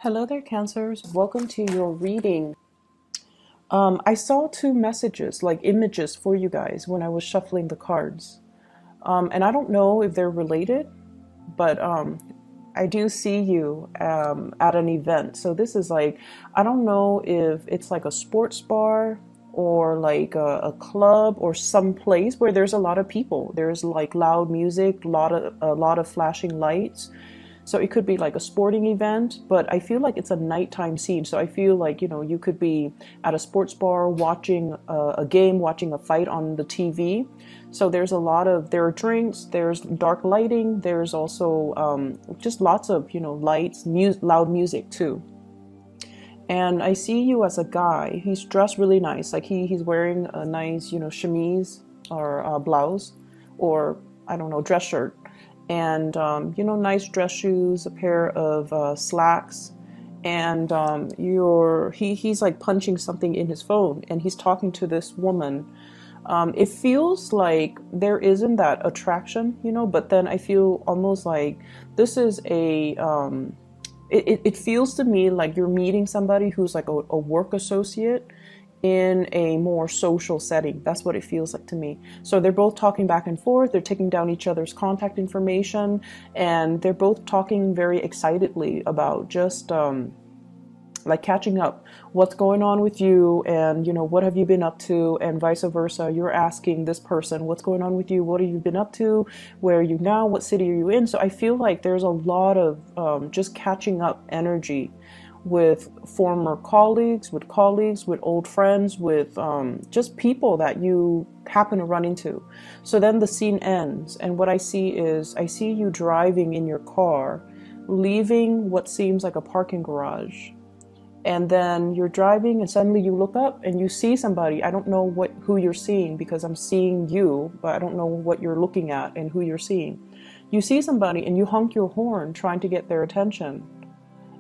Hello there, Cancers. Welcome to your reading. I saw two messages, like images for you guys when I was shuffling the cards. And I don't know if they're related, but I do see you at an event. So this is like, I don't know if it's like a sports bar or like a club or some place where there's a lot of people. There's like loud music, a lot of flashing lights. So it could be like a sporting event, but I feel like it's a nighttime scene. So I feel like, you could be at a sports bar watching a game, watching a fight on the TV. So there are drinks, there's dark lighting, there's also just lots of, lights, loud music too. And I see you as a guy. He's dressed really nice. Like he's wearing a nice, chemise or blouse or I don't know, dress shirt. And, nice dress shoes, a pair of slacks. And he's like punching something in his phone and he's talking to this woman. It feels like there isn't that attraction, but then I feel almost like this is it feels to me like you're meeting somebody who's like a work associate in a more social setting. That's what it feels like to me. So they're both talking back and forth, they're taking down each other's contact information, and they're both talking very excitedly about just like catching up, what's going on with you, and what have you been up to, and vice versa. You're asking this person what's going on with you, what have you been up to, where are you now, what city are you in. So I feel like there's a lot of just catching up energy with former colleagues, with old friends, with just people that you happen to run into. So then the scene ends, and what I see is I see you driving in your car, leaving what seems like a parking garage. And then you're driving and suddenly you look up and you see somebody. I don't know who you're seeing because I'm seeing you, but I don't know what you're looking at and who you're seeing. You see somebody and you honk your horn trying to get their attention.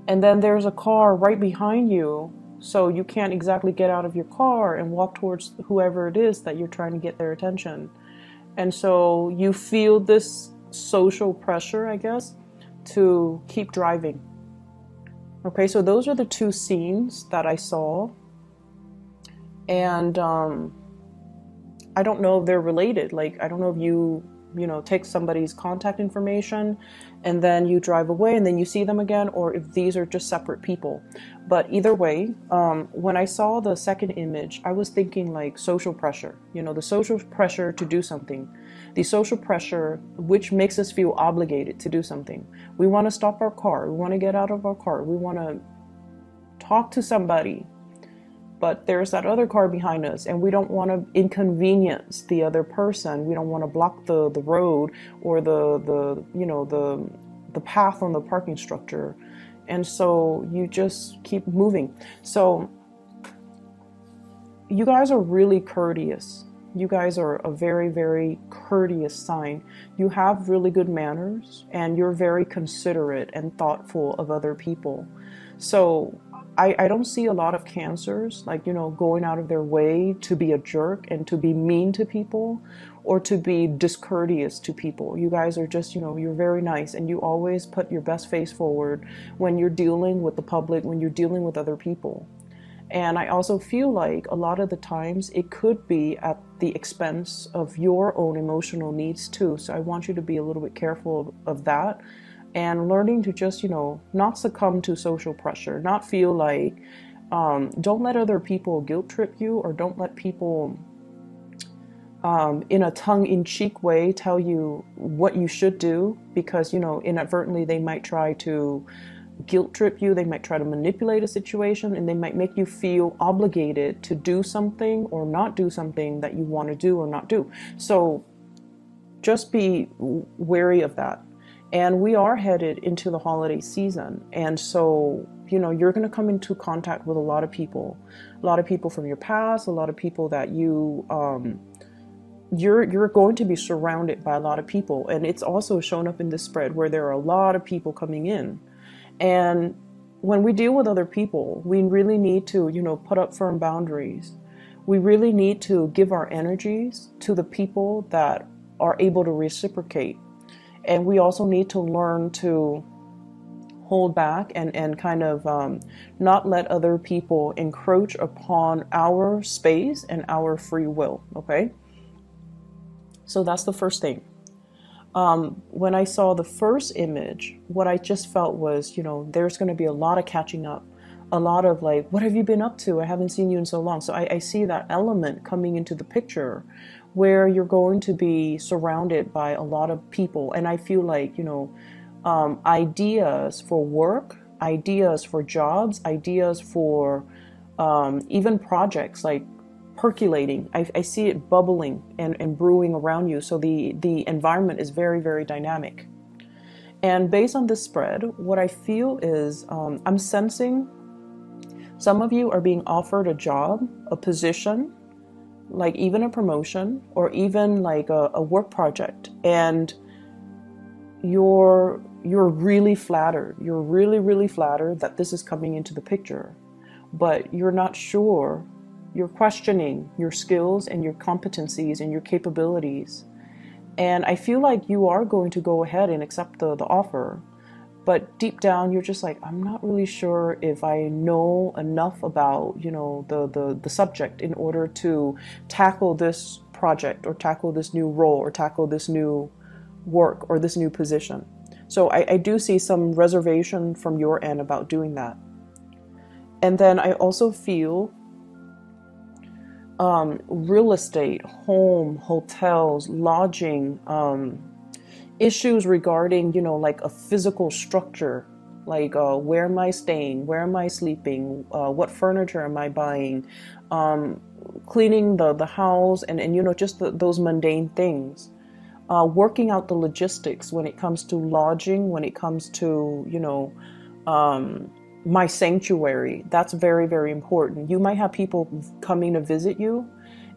And then there's a car right behind you, so you can't exactly get out of your car and walk towards whoever it is that you're trying to get their attention. And so you feel this social pressure, I guess, to keep driving. Okay, so those are the two scenes that I saw. And I don't know if they're related. Like, I don't know if you take somebody's contact information and then you drive away and then you see them again, or if these are just separate people. But either way, when I saw the second image, I was thinking like social pressure, the social pressure to do something, the social pressure which makes us feel obligated to do something. We want to stop our car, we want to get out of our car, we want to talk to somebody, but there's that other car behind us and we don't want to inconvenience the other person. We don't want to block the road or the path on the parking structure. And so you just keep moving. So you guys are really courteous. You guys are a very, very courteous sign. You have really good manners and you're very considerate and thoughtful of other people. So I don't see a lot of Cancers, like, going out of their way to be a jerk and to be mean to people or to be discourteous to people. You guys are just, you're very nice and you always put your best face forward when you're dealing with the public, when you're dealing with other people. And I also feel like a lot of the times it could be at the expense of your own emotional needs too. So I want you to be a little bit careful of that and learning to just, not succumb to social pressure, not feel like, don't let other people guilt trip you, or don't let people in a tongue-in-cheek way tell you what you should do, because, inadvertently they might try to guilt trip you, they might try to manipulate a situation, and they might make you feel obligated to do something or not do something that you want to do or not do. So just be wary of that. And we are headed into the holiday season. And so, you're going to come into contact with a lot of people from your past, a lot of people that you're going to be surrounded by a lot of people. And it's also shown up in this spread where there are a lot of people coming in. And when we deal with other people, we really need to, put up firm boundaries. We really need to give our energies to the people that are able to reciprocate. And we also need to learn to hold back and kind of not let other people encroach upon our space and our free will. Okay, so that's the first thing. When I saw the first image, what I just felt was, there's going to be a lot of catching up, a lot of like, what have you been up to? I haven't seen you in so long. So I see that element coming into the picture where you're going to be surrounded by a lot of people. And I feel like, ideas for work, ideas for jobs, ideas for even projects like percolating. I see it bubbling and brewing around you. So the environment is very, very dynamic. And based on this spread, what I feel is I'm sensing some of you are being offered a job, a position, like even a promotion, or even like a work project. And you're really flattered. You're really, really flattered that this is coming into the picture, but you're not sure. You're questioning your skills and your competencies and your capabilities. And I feel like you are going to go ahead and accept the offer. But deep down, you're just like, I'm not really sure if I know enough about, the subject in order to tackle this project or tackle this new role or tackle this new work or this new position. So I do see some reservation from your end about doing that. And then I also feel real estate, home, hotels, lodging, issues regarding, like a physical structure, like where am I staying, where am I sleeping, what furniture am I buying, cleaning the house, and just those mundane things. Working out the logistics when it comes to lodging, when it comes to, my sanctuary. That's very, very important. You might have people coming to visit you.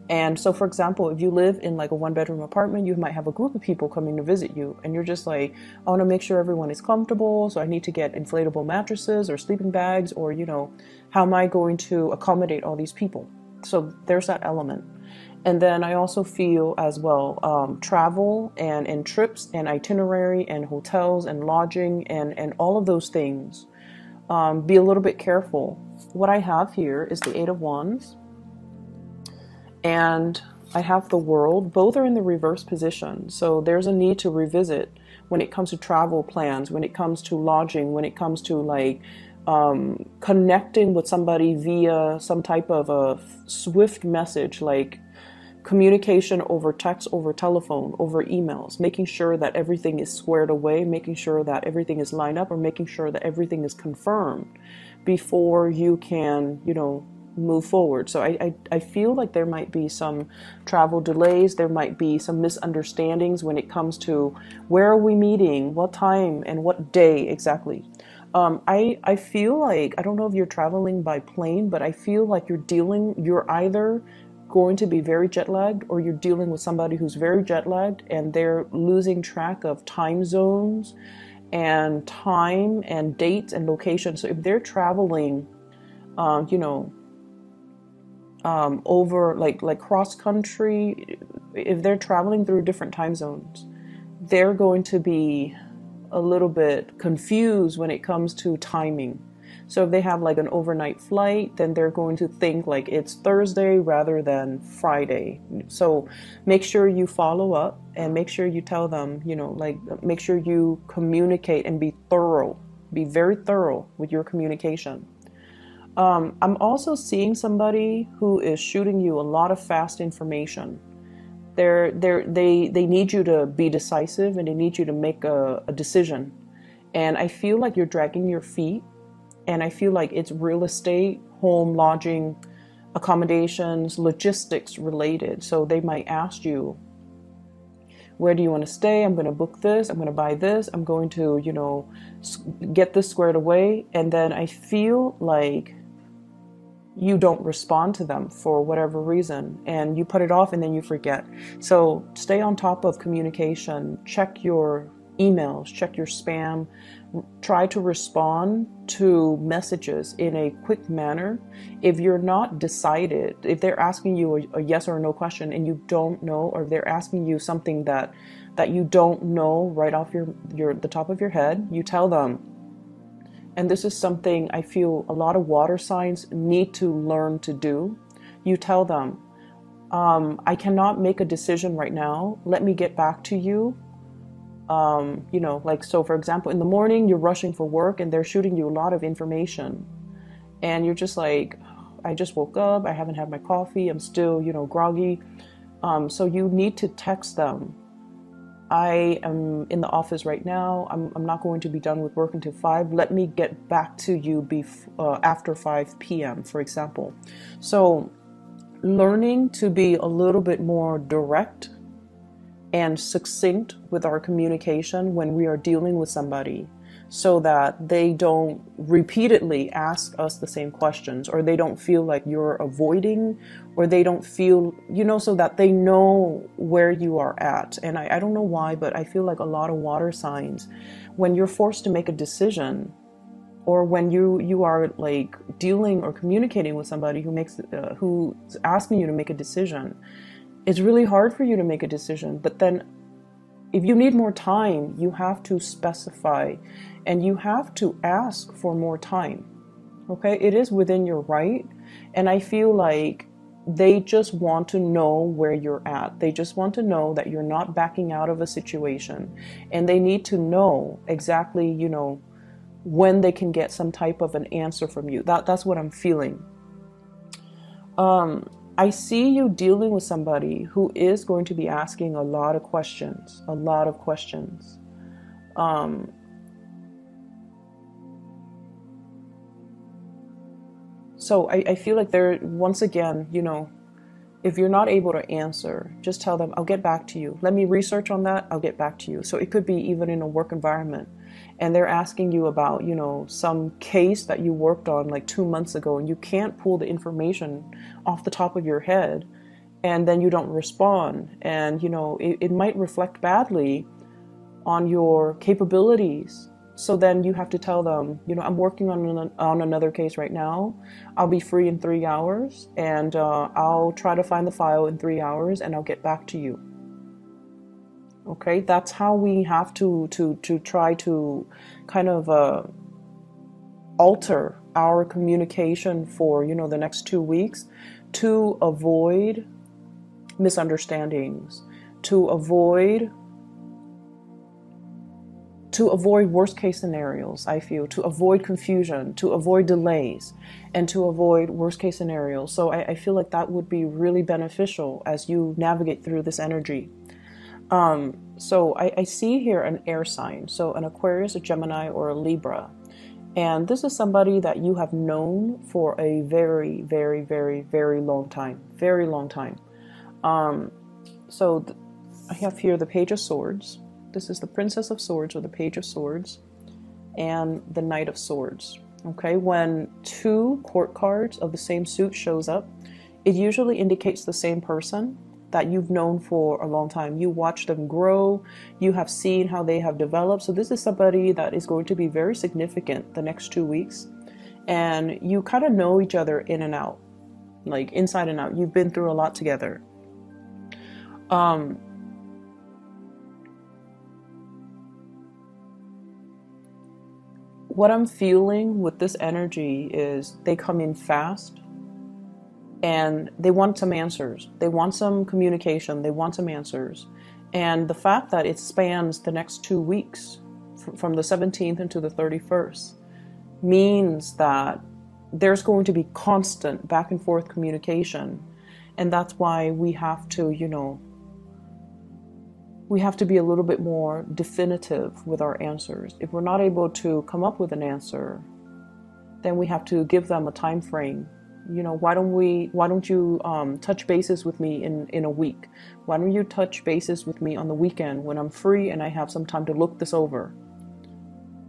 And so, for example, if you live in like a 1-bedroom apartment, you might have a group of people coming to visit you. And you're just like, I want to make sure everyone is comfortable. So I need to get inflatable mattresses or sleeping bags, or, how am I going to accommodate all these people? So there's that element. And then I also feel as well, travel and trips and itinerary and hotels and lodging and all of those things. Be a little bit careful. What I have here is the 8 of Wands, and I have the World. Both are in the reverse position. So there's a need to revisit when it comes to travel plans, when it comes to lodging, when it comes to like connecting with somebody via some type of a swift message, like communication over text, over telephone, over emails, making sure that everything is squared away, making sure that everything is lined up, or making sure that everything is confirmed before you can, move forward. So I feel like there might be some travel delays. There might be some misunderstandings when it comes to where are we meeting, what time, and what day exactly. I feel like, I don't know if you're traveling by plane, but I feel like you're either going to be very jet lagged, or you're dealing with somebody who's very jet lagged and they're losing track of time zones and time and dates and locations. So if they're traveling, over like cross country, if they're traveling through different time zones, they're going to be a little bit confused when it comes to timing. So if they have like an overnight flight, then they're going to think like it's Thursday rather than Friday. So make sure you follow up and make sure you tell them, make sure you communicate and be thorough. Be very thorough with your communication. I'm also seeing somebody who is shooting you a lot of fast information. They need you to be decisive, and they need you to make a decision. And I feel like you're dragging your feet. And I feel like it's real estate, home, lodging, accommodations, logistics related. So they might ask you, where do you want to stay? I'm going to book this. I'm going to buy this. I'm going to, get this squared away. And then I feel like you don't respond to them for whatever reason, and you put it off and then you forget. So stay on top of communication. Check your emails, check your spam. Try to respond to messages in a quick manner. If you're not decided, if they're asking you a yes or no question and you don't know, or if they're asking you something that you don't know right off the top of your head, you tell them, And this is something I feel a lot of water signs need to learn to do. You tell them, I cannot make a decision right now. Let me get back to you. Like, so for example, in the morning, you're rushing for work and they're shooting you a lot of information. And you're just like, I just woke up. I haven't had my coffee. I'm still, groggy. So you need to text them. I am in the office right now. I'm not going to be done with work until 5. Let me get back to you after 5 p.m., for example. So learning to be a little bit more direct and succinct with our communication when we are dealing with somebody, so that they don't repeatedly ask us the same questions, or they don't feel like you're avoiding, or they don't feel, so that they know where you are at. And I don't know why, but I feel like a lot of water signs, when you're forced to make a decision, or when you are like dealing or communicating with somebody who's asking you to make a decision, it's really hard for you to make a decision. But then if you need more time, you have to specify and you have to ask for more time. Okay? It is within your right. And I feel like they just want to know where you're at. They just want to know that you're not backing out of a situation. And they need to know exactly, when they can get some type of an answer from you. That's what I'm feeling. I see you dealing with somebody who is going to be asking a lot of questions, So I feel like once again, if you're not able to answer, just tell them, I'll get back to you. Let me research on that. I'll get back to you. So it could be even in a work environment. And they're asking you about, some case that you worked on like 2 months ago, and you can't pull the information off the top of your head, and then you don't respond. And, it might reflect badly on your capabilities. So then you have to tell them, I'm working on another case right now. I'll be free in 3 hours, and I'll try to find the file in 3 hours, and I'll get back to you. Okay, that's how we have to try to kind of alter our communication for, the next 2 weeks, to avoid misunderstandings, to avoid worst case scenarios. I feel, to avoid confusion, to avoid delays, and to avoid worst case scenarios. So I feel like that would be really beneficial as you navigate through this energy. So I see here an air sign, so an Aquarius, a Gemini, or a Libra. And this is somebody that you have known for a very, very, very, very long time. Very long time. I have here the Page of Swords. This is the Princess of Swords, or the Page of Swords, and the Knight of Swords. Okay, when 2 court cards of the same suit shows up, it usually indicates the same person that you've known for a long time. You watch them grow, you have seen how they have developed. So this is somebody that is going to be very significant the next 2 weeks. And you kind of know each other in and out, like inside and out. You've been through a lot together. What I'm feeling with this energy is they come in fast, and they want some answers. They want some communication. They want some answers. And the fact that it spans the next 2 weeks, from the 17th into the 31st, means that there's going to be constant back and forth communication. And that's why we have to, we have to be a little bit more definitive with our answers. If we're not able to come up with an answer, then we have to give them a time frame. Why don't you touch bases with me in a week? Why don't you touch bases with me on the weekend when I'm free and I have some time to look this over?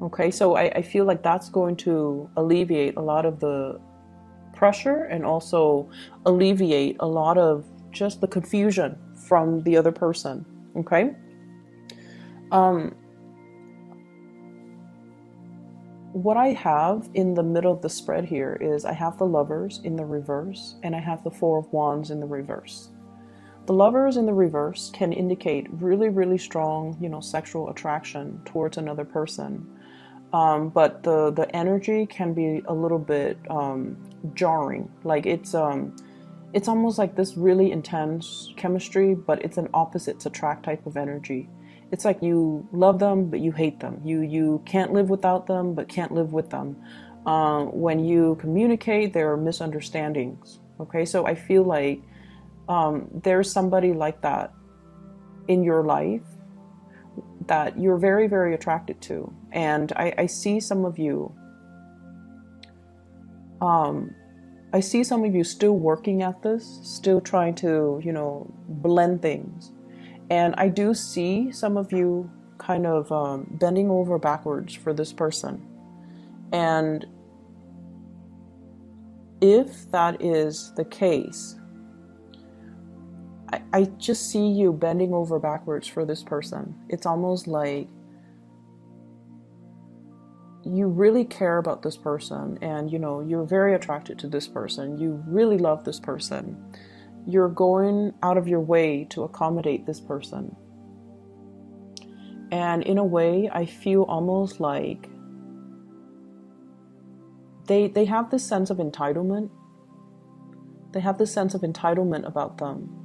Okay, so I feel like that's going to alleviate a lot of the pressure, and also alleviate a lot of just the confusion from the other person. Okay? What I have in the middle of the spread here is I have the Lovers in the reverse, and I have the Four of Wands in the reverse. The Lovers in the reverse can indicate really, really strong, sexual attraction towards another person. but the energy can be a little bit jarring. Like it's almost like this really intense chemistry, but it's an opposites attract type of energy. It's like you love them, but you hate them. You can't live without them, but can't live with them. When you communicate, there are misunderstandings. Okay, so I feel like there's somebody like that in your life that you're very, very attracted to. And I see some of you, I see some of you still working at this, still trying to, blend things. And I do see some of you kind of bending over backwards for this person. And if that is the case, I just see you bending over backwards for this person. It's almost like you really care about this person, and you're very attracted to this person. You really love this person. You're going out of your way to accommodate this person. And in a way, I feel almost like they have this sense of entitlement. They have this sense of entitlement about them.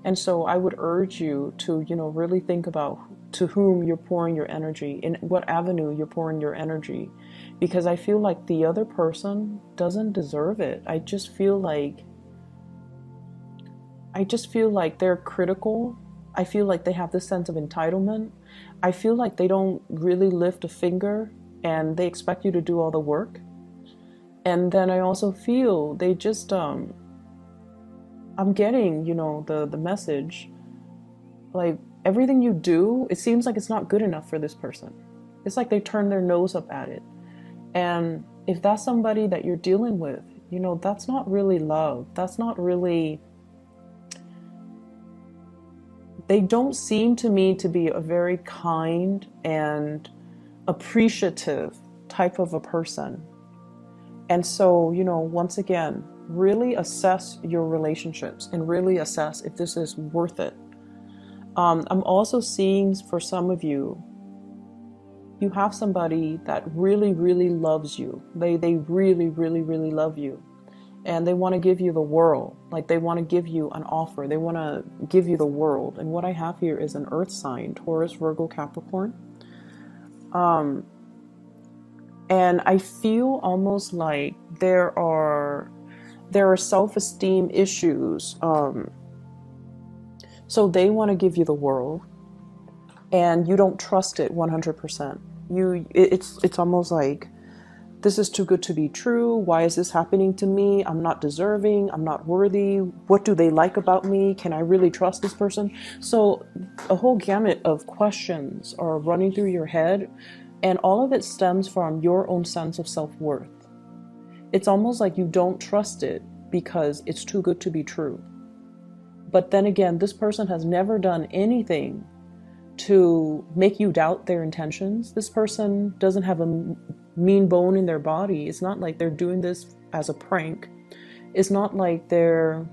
And so I would urge you to, really think about to whom you're pouring your energy, in what avenue you're pouring your energy. Because I feel like the other person doesn't deserve it. I just feel like they're critical. I feel like they have this sense of entitlement. I feel like they don't really lift a finger and they expect you to do all the work. And then I also feel they just, I'm getting, the message, like everything you do, it seems like it's not good enough for this person. It's like they turn their nose up at it. And if that's somebody that you're dealing with, that's not really love. That's not really, they don't seem to me to be a very kind and appreciative type of a person. And so, once again, really assess your relationships and really assess if this is worth it. I'm also seeing for some of you, you have somebody that really, really loves you. They really, really, really love you. And they want to give you the world. Like they want to give you an offer. They want to give you the world. And what I have here is an earth sign, Taurus, Virgo, Capricorn. And I feel almost like there are self-esteem issues. So they want to give you the world, and you don't trust it 100%. It's almost like, this is too good to be true. Why is this happening to me? I'm not deserving. I'm not worthy. What do they like about me? Can I really trust this person? So a whole gamut of questions are running through your head, and all of it stems from your own sense of self-worth. It's almost like you don't trust it because it's too good to be true. But then again, this person has never done anything to make you doubt their intentions. This person doesn't have a mean bone in their body. It's not like they're doing this as a prank. It's not like they're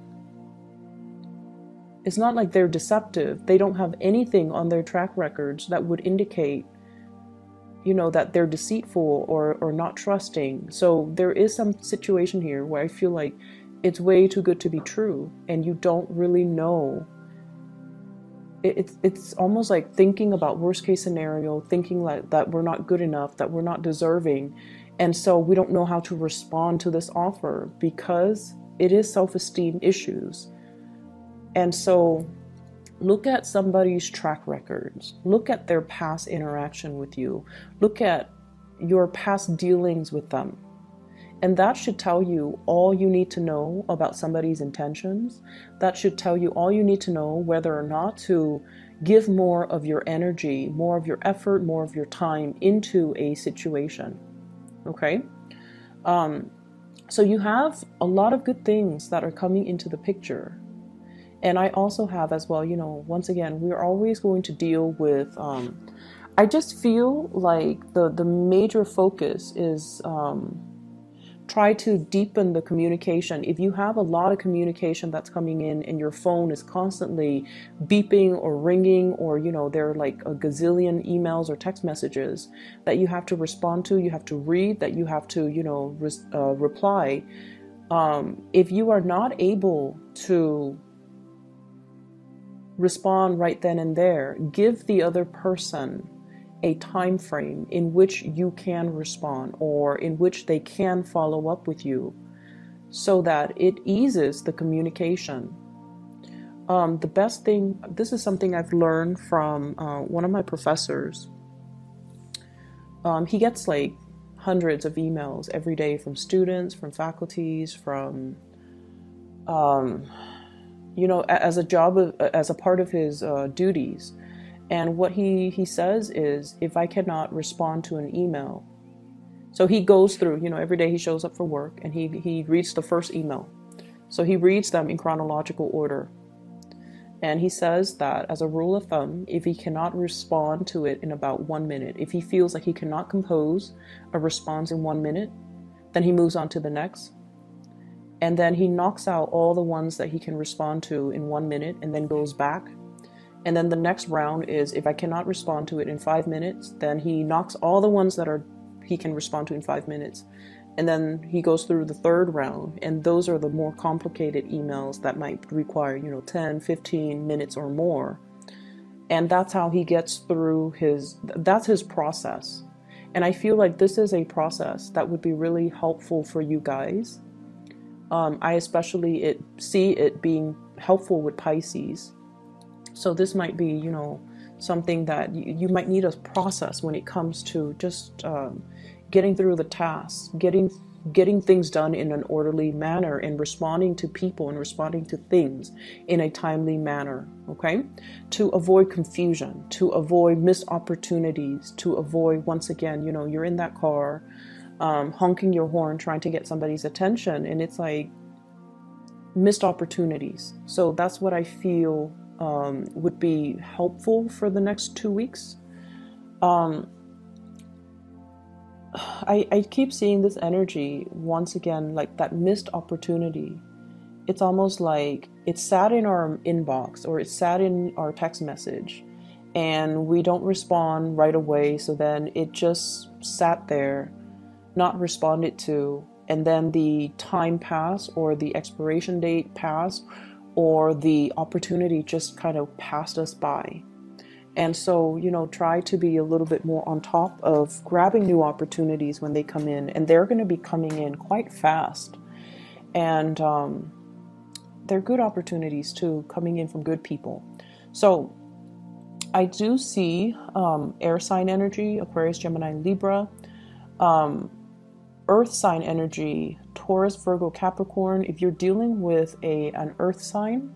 deceptive. They don't have anything on their track records that would indicate, that they're deceitful or not trusting. So there is some situation here where I feel like it's way too good to be true, and you don't really know. It's almost like thinking about worst case scenario, thinking like that we're not good enough, that we're not deserving. And so we don't know how to respond to this offer because it is self-esteem issues. And so look at somebody's track records, look at their past interaction with you, look at your past dealings with them. And that should tell you all you need to know about somebody's intentions. That should tell you all you need to know whether or not to give more of your energy, more of your effort, more of your time into a situation. Okay? So you have a lot of good things that are coming into the picture. And I also have as well, once again, we're always going to deal with, I just feel like the major focus is try to deepen the communication. If you have a lot of communication that's coming in and your phone is constantly beeping or ringing, or there are like a gazillion emails or text messages that you have to respond to, you have to read, that you have to reply, if you are not able to respond right then and there, give the other person a time frame in which you can respond, or in which they can follow up with you, so that it eases the communication. The best thing, this is something I've learned from one of my professors. He gets like hundreds of emails every day from students, from faculties, from as a part of his duties. And what he says is, if I cannot respond to an email, so he goes through, every day he shows up for work and he reads the first email. So he reads them in chronological order. And he says that as a rule of thumb, if he cannot respond to it in about 1 minute, if he feels like he cannot compose a response in 1 minute, then he moves on to the next. And then he knocks out all the ones that he can respond to in 1 minute and then goes back. And then the next round is, if I cannot respond to it in 5 minutes, then he knocks all the ones that he can respond to in 5 minutes. And then he goes through the third round, and those are the more complicated emails that might require, 10, 15 minutes or more. And that's how he gets through that's his process. And I feel like this is a process that would be really helpful for you guys. I especially see it being helpful with Pisces. So this might be, something that you might need a process when it comes to just getting through the tasks, getting things done in an orderly manner, and responding to people and responding to things in a timely manner, okay? To avoid confusion, to avoid missed opportunities, to avoid, once again, you're in that car, honking your horn, trying to get somebody's attention, and it's like missed opportunities. So that's what I feel would be helpful for the next 2 weeks. I keep seeing this energy once again, like that missed opportunity. It's almost like it sat in our inbox, or it sat in our text message, and we don't respond right away. So then it just sat there, not responded to, and then the time passed, or the expiration date passed, or the opportunity just kind of passed us by. And so, try to be a little bit more on top of grabbing new opportunities when they come in. And they're going to be coming in quite fast. And they're good opportunities too, coming in from good people. So I do see air sign energy, Aquarius, Gemini, Libra. Earth sign energy, Taurus, Virgo, Capricorn. If you're dealing with an earth sign,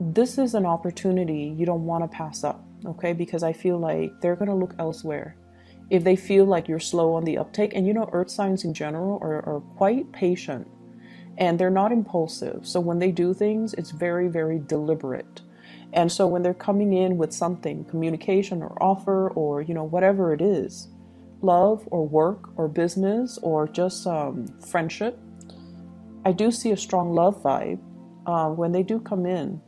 this is an opportunity you don't want to pass up, okay? Because I feel like they're going to look elsewhere if they feel like you're slow on the uptake. And earth signs in general are quite patient, and they're not impulsive. So when they do things, it's very, very deliberate. And so when they're coming in with something, communication or offer, or whatever it is, love or work or business or just friendship, I do see a strong love vibe when they do come in.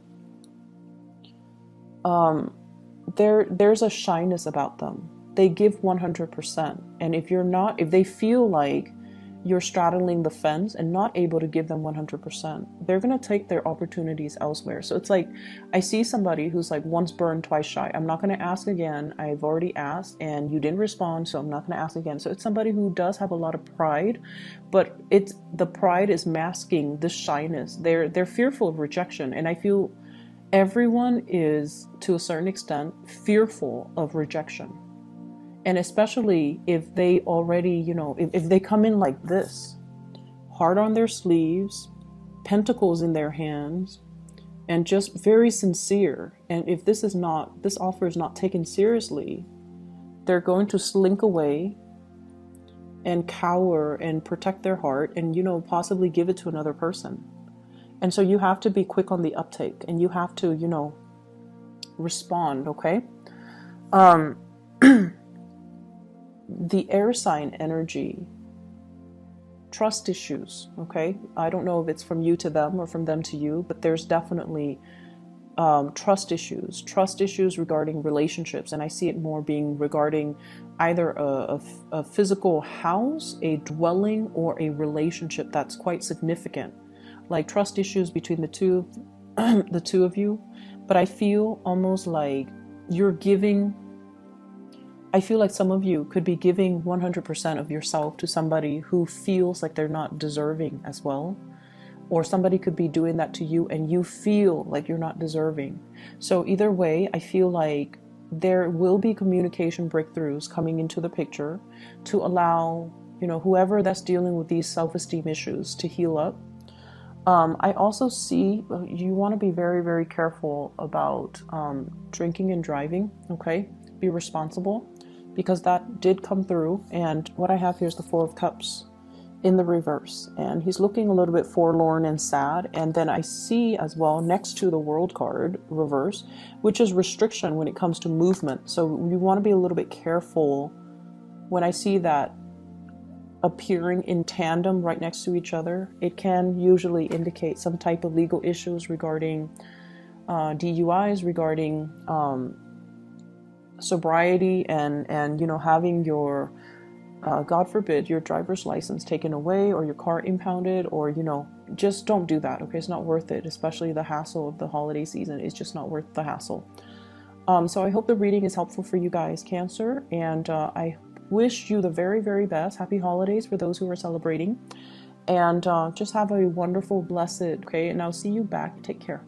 There's a shyness about them. They give 100%. And if they feel like you're straddling the fence and not able to give them 100%, they're going to take their opportunities elsewhere. So it's like, I see somebody who's like once burned, twice shy. I'm not going to ask again. I've already asked and you didn't respond, so I'm not going to ask again. So it's somebody who does have a lot of pride, but the pride is masking the shyness. They're fearful of rejection. And I feel everyone is, to a certain extent, fearful of rejection. And especially if they already, if they come in like this, heart on their sleeves, pentacles in their hands, and just very sincere. And if this offer is not taken seriously, they're going to slink away and cower and protect their heart and, possibly give it to another person. And so you have to be quick on the uptake, and you have to, respond, okay? The air sign energy, trust issues, okay? I don't know if it's from you to them or from them to you, but there's definitely trust issues regarding relationships. And I see it more being regarding either a physical house, a dwelling, or a relationship that's quite significant. Like trust issues between the two of you. But I feel almost like you're giving, I feel like some of you could be giving 100% of yourself to somebody who feels like they're not deserving as well. Or somebody could be doing that to you and you feel like you're not deserving. So either way, I feel like there will be communication breakthroughs coming into the picture to allow, whoever that's dealing with these self-esteem issues to heal up. I also see you want to be very, very careful about drinking and driving, okay? Be responsible, because that did come through. And what I have here is the Four of Cups in the reverse, and he's looking a little bit forlorn and sad. And then I see as well next to the World card reverse, which is restriction when it comes to movement. So you want to be a little bit careful when I see that appearing in tandem right next to each other. It can usually indicate some type of legal issues regarding DUIs, regarding sobriety, and having your God forbid, your driver's license taken away or your car impounded, or, just don't do that. Okay. It's not worth it. Especially the hassle of the holiday season. It's just not worth the hassle. So I hope the reading is helpful for you guys, Cancer. And I wish you the very, very best. Happy holidays for those who are celebrating. And just have a wonderful, blessed, okay. And I'll see you back. Take care.